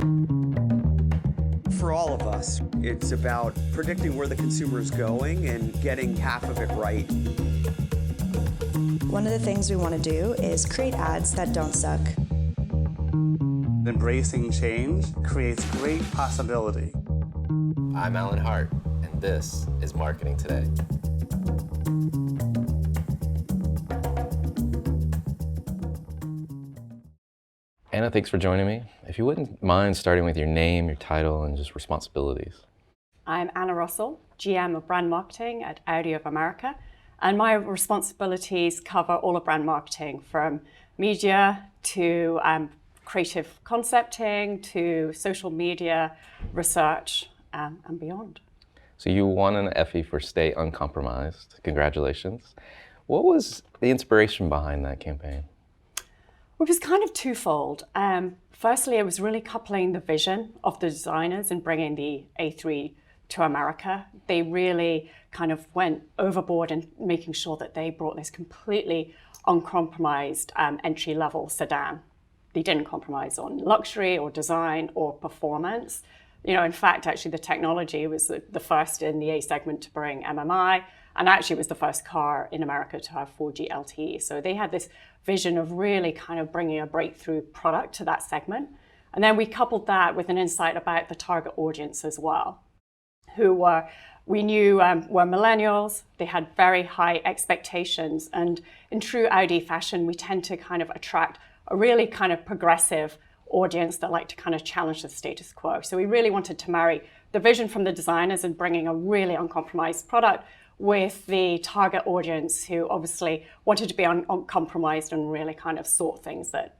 For all of us, it's about predicting where the consumer is going and getting half of it right. One of the things we want to do is create ads that don't suck. Embracing change creates great possibility. I'm Alan Hart, and this is Marketing Today. Anna, thanks for joining me. If you wouldn't mind starting with your name, your title, and just responsibilities. I'm Anna Russell, GM of Brand Marketing at Audi of America, and my responsibilities cover all of brand marketing, from media to creative concepting to social media, research, and beyond. So you won an Effie for Stay Uncompromised. Congratulations. What was the inspiration behind that campaign? It was kind of twofold. Firstly, it was really coupling the vision of the designers and bringing the A3 to America. They really kind of went overboard in making sure that they brought this completely uncompromised entry-level sedan. They didn't compromise on luxury or design or performance. You know, in fact, actually the technology was the first in the A segment to bring MMI, and actually it was the first car in America to have 4G LTE. So they had this vision of really kind of bringing a breakthrough product to that segment. And then we coupled that with an insight about the target audience as well, who we knew were millennials. They had very high expectations. And in true Audi fashion, we tend to kind of attract a really kind of progressive audience that like to kind of challenge the status quo. So we really wanted to marry the vision from the designers and bringing a really uncompromised product with the target audience who obviously wanted to be uncompromised and really kind of sought things that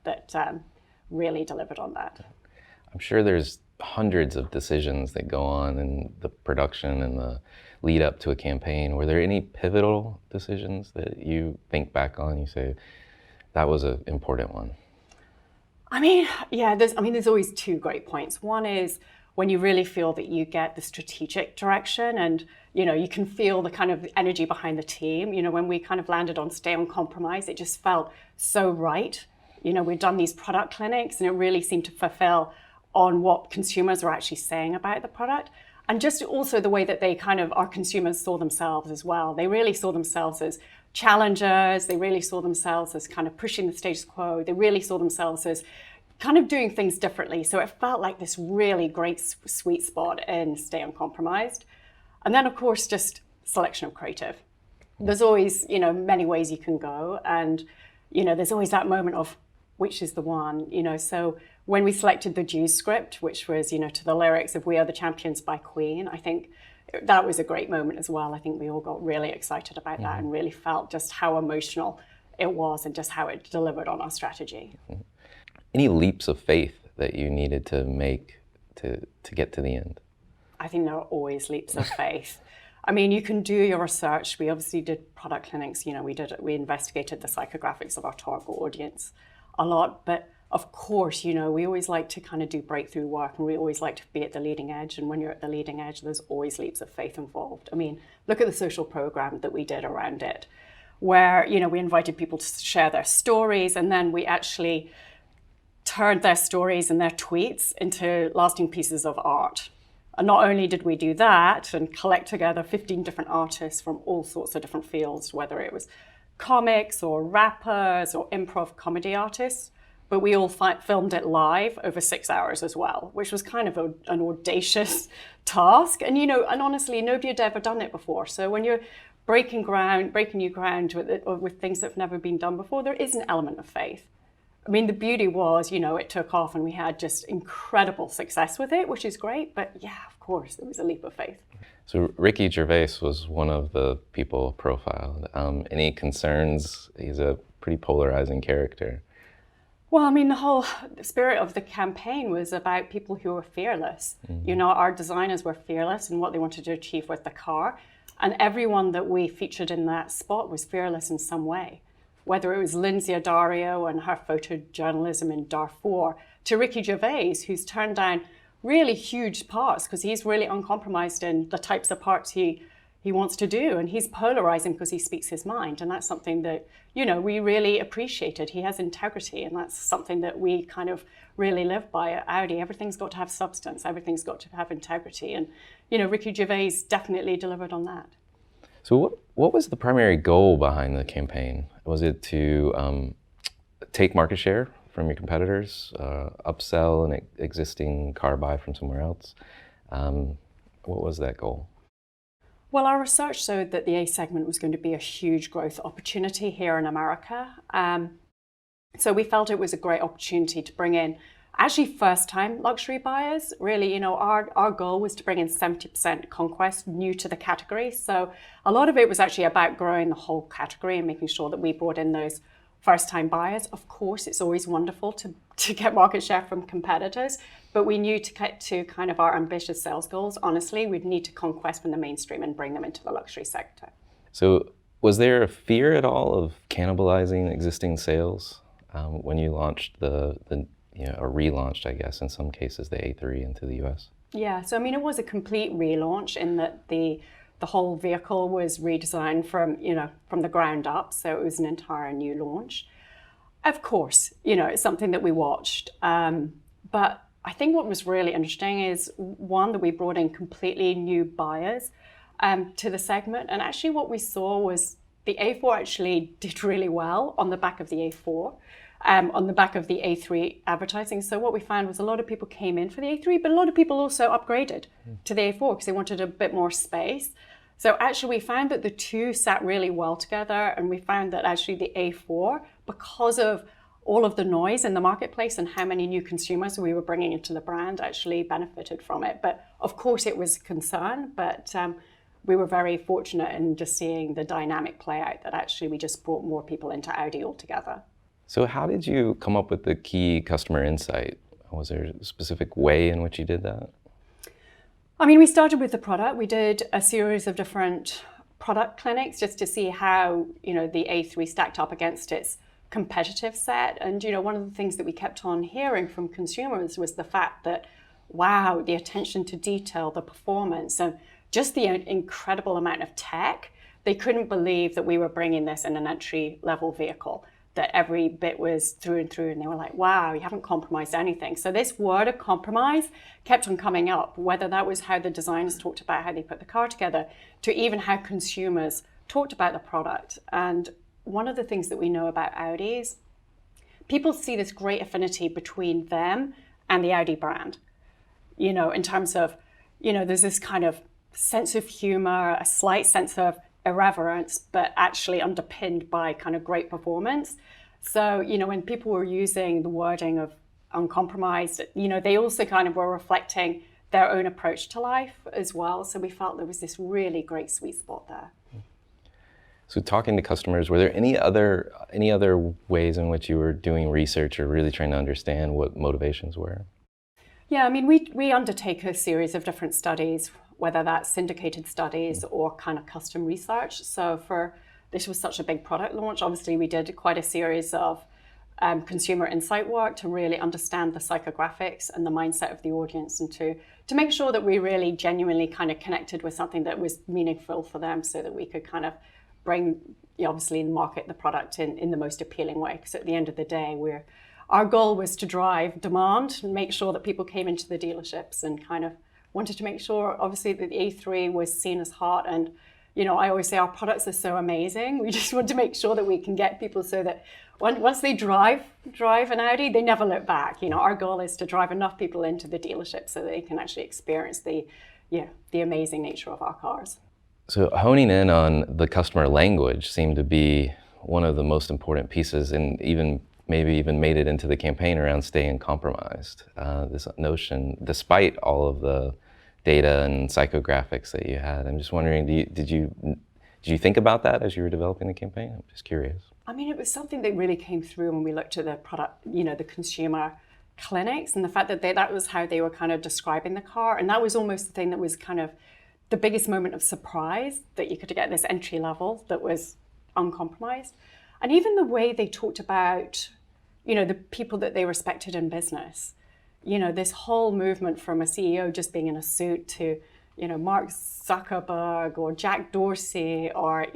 really delivered on that. I'm sure there's hundreds of decisions that go on in the production and the lead up to a campaign. Were there any pivotal decisions that you think back on, you say, that was an important one? I mean, yeah, there's always two great points. One is when you really feel that you get the strategic direction and, you know, you can feel the kind of energy behind the team. You know, when we kind of landed on Stay Uncompromised, it just felt so right. You know, we'd done these product clinics and it really seemed to fulfill on what consumers are actually saying about the product. And just also the way that they kind of, our consumers saw themselves as well. They really saw themselves as challengers. They really saw themselves as kind of pushing the status quo. They really saw themselves as kind of doing things differently. So it felt like this really great sweet spot in Stay Uncompromised. And then of course, just selection of creative. There's always, you know, many ways you can go. And, you know, there's always that moment of which is the one, you know. So when we selected the Jews script, which was, you know, to the lyrics of We Are the Champions by Queen, I think that was a great moment as well. I think we all got really excited about that and really felt just how emotional it was and just how it delivered on our strategy. Any leaps of faith that you needed to make to get to the end? I think there are always leaps of faith. I mean, you can do your research. We obviously did product clinics. You know, we investigated the psychographics of our target audience a lot. But of course, you know, we always like to kind of do breakthrough work and we always like to be at the leading edge. And when you're at the leading edge, there's always leaps of faith involved. I mean, look at the social program that we did around it, where, you know, we invited people to share their stories and then we actually turned their stories and their tweets into lasting pieces of art. And not only did we do that and collect together 15 different artists from all sorts of different fields, whether it was comics or rappers or improv comedy artists, but we all filmed it live over 6 hours as well, which was kind of an audacious task. And, you know, and honestly, nobody had ever done it before. So when you're breaking new ground with things that have never been done before, there is an element of faith. I mean, the beauty was, you know, it took off and we had just incredible success with it, which is great. But yeah, of course, it was a leap of faith. So Ricky Gervais was one of the people profiled. Any concerns? He's a pretty polarizing character. Well, I mean, the whole spirit of the campaign was about people who were fearless. Mm-hmm. You know, our designers were fearless in what they wanted to achieve with the car. And everyone that we featured in that spot was fearless in some way. Whether it was Lindsay Adario and her photojournalism in Darfur, to Ricky Gervais, who's turned down really huge parts because he's really uncompromised in the types of parts he he wants to do, and he's polarizing because he speaks his mind, and that's something that, you know, we really appreciated. He has integrity, and that's something that we kind of really live by at Audi. Everything's got to have substance, everything's got to have integrity, and, you know, Ricky Gervais definitely delivered on that. So what was the primary goal behind the campaign? Was it to take market share from your competitors, upsell an existing car buy from somewhere else? What was that goal? Well, our research showed that the A segment was going to be a huge growth opportunity here in America. So we felt it was a great opportunity to bring in actually first-time luxury buyers. Really, you know, our goal was to bring in 70% conquest new to the category. So a lot of it was actually about growing the whole category and making sure that we brought in those first-time buyers. Of course, it's always wonderful to get market share from competitors, but we knew to get to kind of our ambitious sales goals, honestly, we'd need to conquest from the mainstream and bring them into the luxury sector. So was there a fear at all of cannibalizing existing sales when you launched or relaunched, I guess, in some cases, the A3 into the US? Yeah, so I mean, it was a complete relaunch in that the whole vehicle was redesigned from the ground up, so it was an entire new launch. Of course, you know, it's something that we watched, but I think what was really interesting is, one, that we brought in completely new buyers to the segment, and actually what we saw was the A4 actually did really well on the back of the A4. On the back of the A3 advertising. So what we found was a lot of people came in for the A3, but a lot of people also upgraded to the A4 because they wanted a bit more space. So actually we found that the two sat really well together, and we found that actually the A4, because of all of the noise in the marketplace and how many new consumers we were bringing into the brand, actually benefited from it. But of course it was a concern, but we were very fortunate in just seeing the dynamic play out, that actually we just brought more people into Audi altogether. So how did you come up with the key customer insight? Was there a specific way in which you did that? I mean, we started with the product. We did a series of different product clinics just to see how, you know, the A3 stacked up against its competitive set. And, you know, one of the things that we kept on hearing from consumers was the fact that, wow, the attention to detail, the performance, and just the incredible amount of tech. They couldn't believe that we were bringing this in an entry-level vehicle, that every bit was through and through, and they were like, wow, you haven't compromised anything. So this word of compromise kept on coming up, whether that was how the designers talked about how they put the car together, to even how consumers talked about the product. And one of the things that we know about Audi is people see this great affinity between them and the Audi brand. You know, in terms of, you know, there's this kind of sense of humor, a slight sense of irreverence, but actually underpinned by kind of great performance. So, you know, when people were using the wording of uncompromised, you know, they also kind of were reflecting their own approach to life as well. So we felt there was this really great sweet spot there. So talking to customers, were there any other ways in which you were doing research or really trying to understand what motivations were? Yeah, I mean, we undertake a series of different studies, whether that's syndicated studies or kind of custom research. So this was such a big product launch, obviously we did quite a series of consumer insight work to really understand the psychographics and the mindset of the audience, and to make sure that we really genuinely kind of connected with something that was meaningful for them, so that we could kind of bring, obviously, market the product in the most appealing way. Because at the end of the day, our goal was to drive demand and make sure that people came into the dealerships, and kind of wanted to make sure, obviously, that the A3 was seen as hot. And, you know, I always say our products are so amazing. We just want to make sure that we can get people so that once they drive an Audi, they never look back. You know, our goal is to drive enough people into the dealership so they can actually experience the amazing nature of our cars. So honing in on the customer language seemed to be one of the most important pieces, and maybe even made it into the campaign around Stay Uncompromised. This notion, despite all of the data and psychographics that you had, I'm just wondering, did you think about that as you were developing the campaign? I'm just curious. I mean, it was something that really came through when we looked at the product, you know, the consumer clinics, and the fact that that was how they were kind of describing the car. And that was almost the thing that was kind of the biggest moment of surprise, that you could get this entry level that was uncompromised. And even the way they talked about, you know, the people that they respected in business. You know, this whole movement from a CEO just being in a suit to, Mark Zuckerberg or Jack Dorsey or,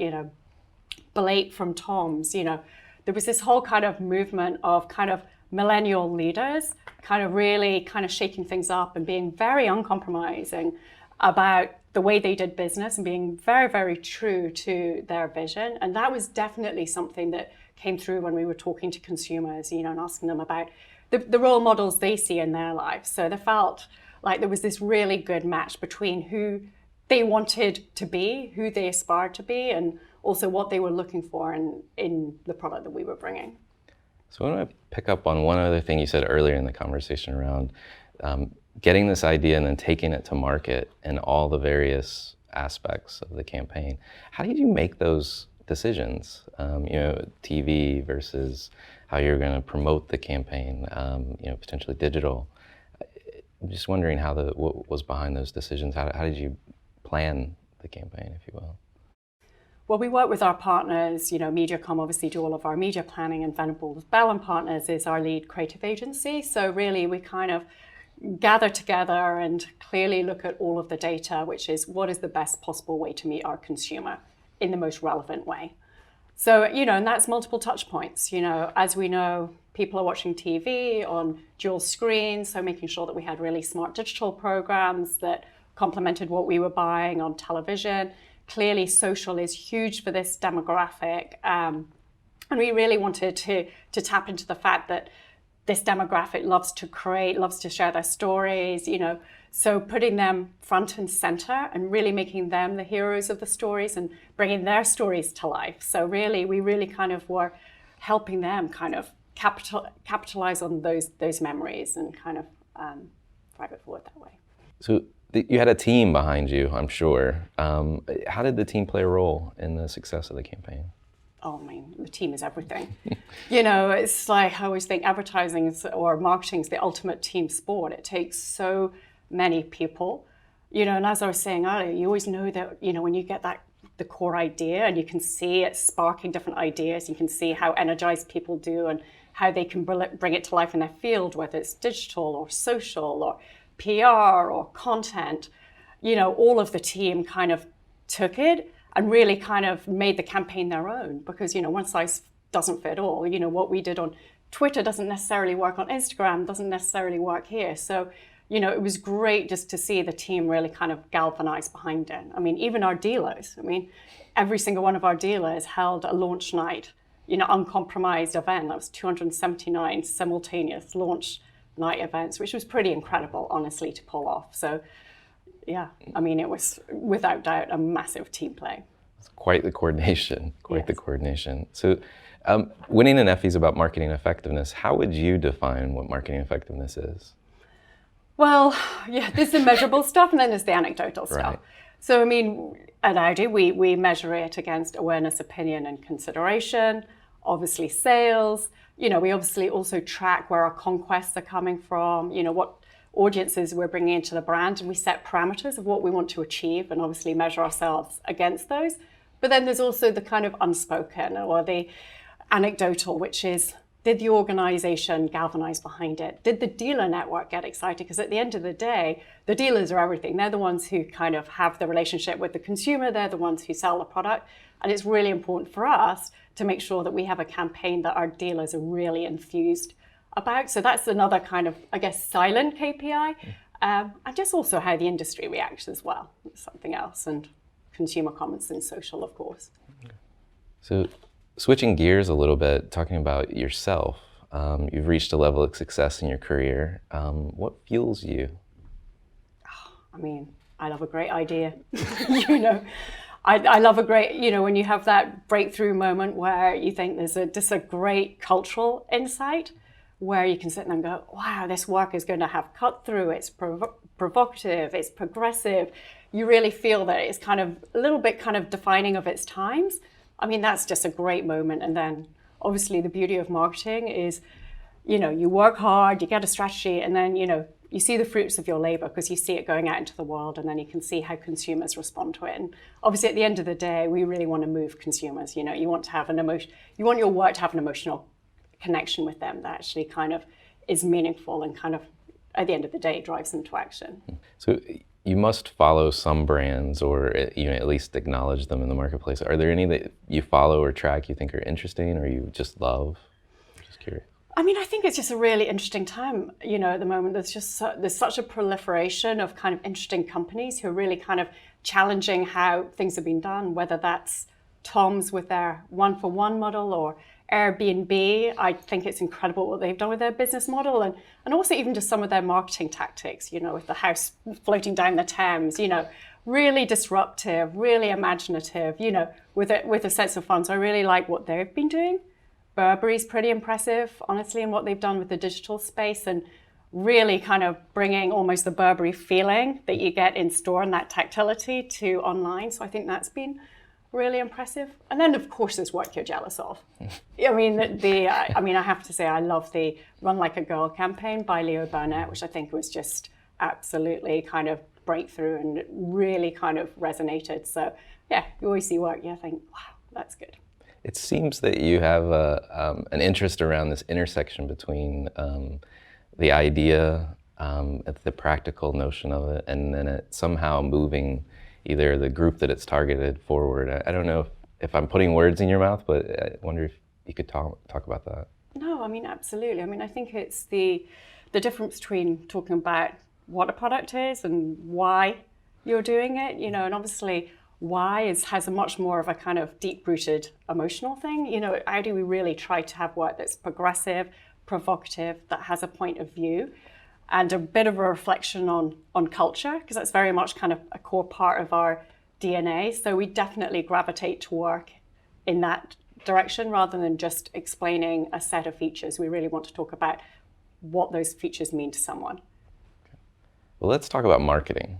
Blake from Tom's, there was this whole kind of movement of kind of millennial leaders kind of really kind of shaking things up and being very uncompromising about the way they did business and being very, very true to their vision. And that was definitely something that came through when we were talking to consumers, and asking them about the role models they see in their lives. So they felt like there was this really good match between who they wanted to be, who they aspired to be, and also what they were looking for in the product that we were bringing. So I want to pick up on one other thing you said earlier in the conversation around getting this idea and then taking it to market and all the various aspects of the campaign. How did you make those decisions? TV versus how you're going to promote the campaign, potentially digital. I'm just wondering what was behind those decisions. How did you plan the campaign, if you will? Well, we work with our partners. MediaCom obviously do all of our media planning, and Venables Bell & Partners is our lead creative agency. So really, we kind of gather together and clearly look at all of the data, which is what is the best possible way to meet our consumer in the most relevant way. So, and that's multiple touch points. As we know, people are watching TV on dual screens, so making sure that we had really smart digital programs that complemented what we were buying on television. Clearly, social is huge for this demographic. And we really wanted to tap into the fact that this demographic loves to create, loves to share their stories, so putting them front and center and really making them the heroes of the stories and bringing their stories to life. So really, we really kind of were helping them kind of capitalize on those memories and kind of drive it forward that way. So you had a team behind you, I'm sure. How did the team play a role in the success of the campaign? Oh, the team is everything. It's like I always think advertising or marketing is the ultimate team sport. It takes so many people, and as I was saying earlier, you always know that, when you get the core idea and you can see it sparking different ideas, you can see how energized people do and how they can bring it to life in their field, whether it's digital or social or PR or content, all of the team kind of took it and really kind of made the campaign their own, because, one size doesn't fit all. What we did on Twitter doesn't necessarily work on Instagram, doesn't necessarily work here. So, it was great just to see the team really kind of galvanize behind it. Even our dealers, every single one of our dealers held a launch night, uncompromised event. That was 279 simultaneous launch night events, which was pretty incredible, honestly, to pull off. So, yeah, it was without doubt a massive team play. It's quite the coordination, Yes. the coordination. So winning an Effie is about marketing effectiveness. How would you define what marketing effectiveness is? Well, yeah, there's the measurable stuff and then there's the anecdotal stuff. Right. So, at Audi, we measure it against awareness, opinion, and consideration, obviously sales. We obviously also track where our conquests are coming from, what audiences we're bringing into the brand, and we set parameters of what we want to achieve and obviously measure ourselves against those. But then there's also the kind of unspoken or the anecdotal, which is, did the organization galvanize behind it? Did the dealer network get excited? Because at the end of the day, the dealers are everything. They're the ones who kind of have the relationship with the consumer. They're the ones who sell the product. And it's really important for us to make sure that we have a campaign that our dealers are really enthused about. So that's another kind of, silent KPI. And just also how the industry reacts as well. It's something else. And consumer comments and social, of course. So switching gears a little bit, talking about yourself, you've reached a level of success in your career. What fuels you? I love a great idea. I love a great, when you have that breakthrough moment where you think there's just a great cultural insight where you can sit there and go, wow, this work is going to have cut through, it's provocative, it's progressive. You really feel that it's kind of a little bit kind of defining of its times. That's just a great moment. And then obviously the beauty of marketing is, you work hard, you get a strategy, and then, you see the fruits of your labor because you see it going out into the world, and then you can see how consumers respond to it. And obviously at the end of the day, we really want to move consumers. You want to have you want your work to have an emotional connection with them that actually kind of is meaningful and kind of at the end of the day drives them to action. So you must follow some brands, or at least acknowledge them in the marketplace. Are there any that you follow or track you think are interesting, or you just love? Just curious. I mean, I think it's just a really interesting time, at the moment. There's such a proliferation of kind of interesting companies who are really kind of challenging how things have been done, whether that's Tom's with their one-for-one model, or Airbnb. I think it's incredible what they've done with their business model, and also even just some of their marketing tactics, with the house floating down the Thames, really disruptive, really imaginative, with a sense of fun. So I really like what they've been doing. Burberry's pretty impressive, honestly, in what they've done with the digital space, and really kind of bringing almost the Burberry feeling that you get in store and that tactility to online. So I think that's been really impressive. And then, of course, there's what you're jealous of. I mean, I have to say, I love the Run Like a Girl campaign by Leo Burnett, which I think was just absolutely kind of breakthrough and really kind of resonated. So yeah, you always see work, you think, wow, that's good. It seems that you have an interest around this intersection between the idea, the practical notion of it, and then it somehow moving either the group that it's targeted forward. I don't know if I'm putting words in your mouth, but I wonder if you could talk about that. No, I mean, absolutely. I mean, I think it's the difference between talking about what a product is and why you're doing it, and obviously why has a much more of a kind of deep-rooted emotional thing. How do we really try to have work that's progressive, provocative, that has a point of view, and a bit of a reflection on culture, because that's very much kind of a core part of our DNA. So we definitely gravitate to work in that direction rather than just explaining a set of features. We really want to talk about what those features mean to someone. Well, let's talk about marketing.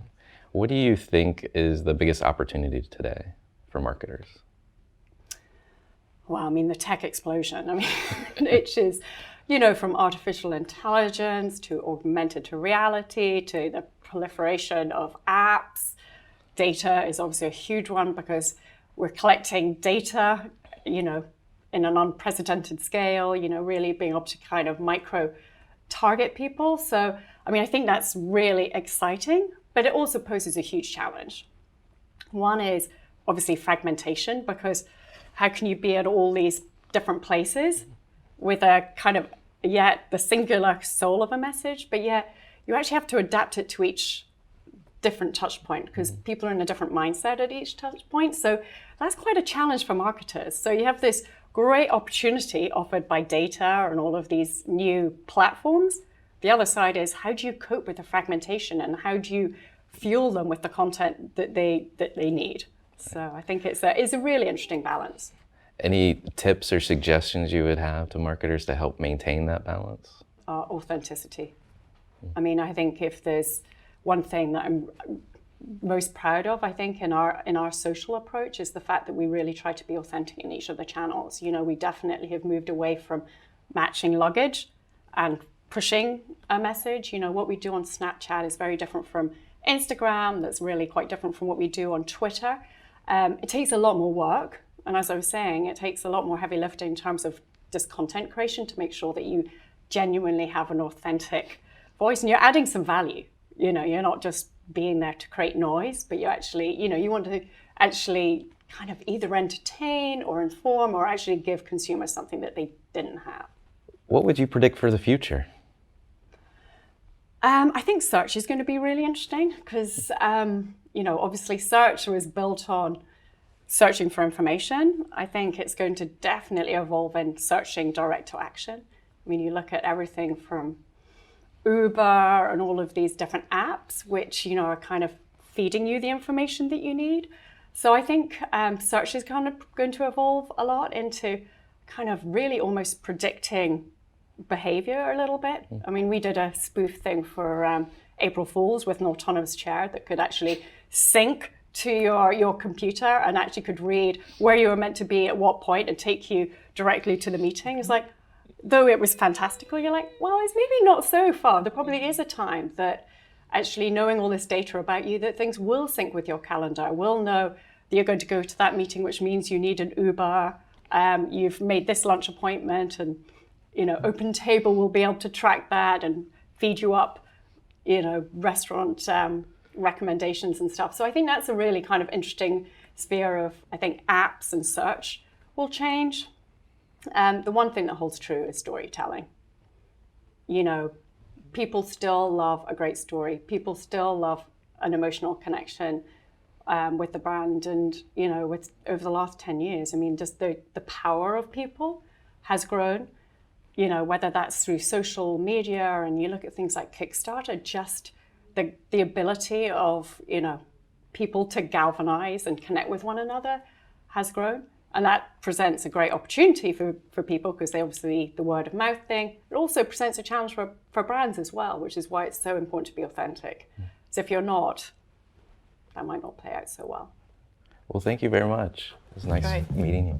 What do you think is the biggest opportunity today for marketers? Well, I mean, the tech explosion. I mean, which is, from artificial intelligence to augmented reality to the proliferation of apps. Data is obviously a huge one because we're collecting data, in an unprecedented scale, really being able to kind of micro target people. So, I mean, I think that's really exciting, but it also poses a huge challenge. One is obviously fragmentation, because how can you be at all these different places with a kind of, the singular soul of a message, but yet you actually have to adapt it to each different touch point, because people are in a different mindset at each touch point. So that's quite a challenge for marketers. So you have this great opportunity offered by data and all of these new platforms. The other side is, how do you cope with the fragmentation, and how do you fuel them with the content that they need? So I think it's a really interesting balance. Any tips or suggestions you would have to marketers to help maintain that balance? Authenticity. I mean, I think if there's one thing that I'm most proud of, I think, in our social approach, is the fact that we really try to be authentic in each of the channels. We definitely have moved away from matching luggage and pushing a message. What we do on Snapchat is very different from Instagram. That's really quite different from what we do on Twitter. It takes a lot more work. And as I was saying, it takes a lot more heavy lifting in terms of just content creation to make sure that you genuinely have an authentic voice and you're adding some value. You're not just being there to create noise, but you actually, you want to actually kind of either entertain or inform or actually give consumers something that they didn't have. What would you predict for the future? I think search is going to be really interesting because, obviously search was built on searching for information. I think it's going to definitely evolve in searching direct to action. I mean, you look at everything from Uber and all of these different apps, which, are kind of feeding you the information that you need. So I think search is kind of going to evolve a lot into kind of really almost predicting behavior a little bit. I mean, we did a spoof thing for April Fools with an autonomous chair that could actually sync to your computer and actually could read where you were meant to be at what point and take you directly to the meeting. It's like, though it was fantastical, you're like, well, it's maybe not so far. There probably is a time that actually knowing all this data about you, that things will sync with your calendar, will know that you're going to go to that meeting, which means you need an Uber, you've made this lunch appointment, and Open Table will be able to track that and feed you up, restaurant recommendations and stuff. So I think that's a really kind of interesting sphere of, I think, apps and search will change. The one thing that holds true is storytelling. You know, people still love a great story. People still love an emotional connection with the brand. And, you know, with over the last 10 years, I mean, just the power of people has grown, you know, whether that's through social media, and you look at things like Kickstarter, just the ability of, you know, people to galvanize and connect with one another has grown. And that presents a great opportunity for people, because they obviously, the word of mouth thing. It also presents a challenge for brands as well, which is why it's so important to be authentic. So if you're not, that might not play out so well. Well, thank you very much. It was nice Great. meeting you.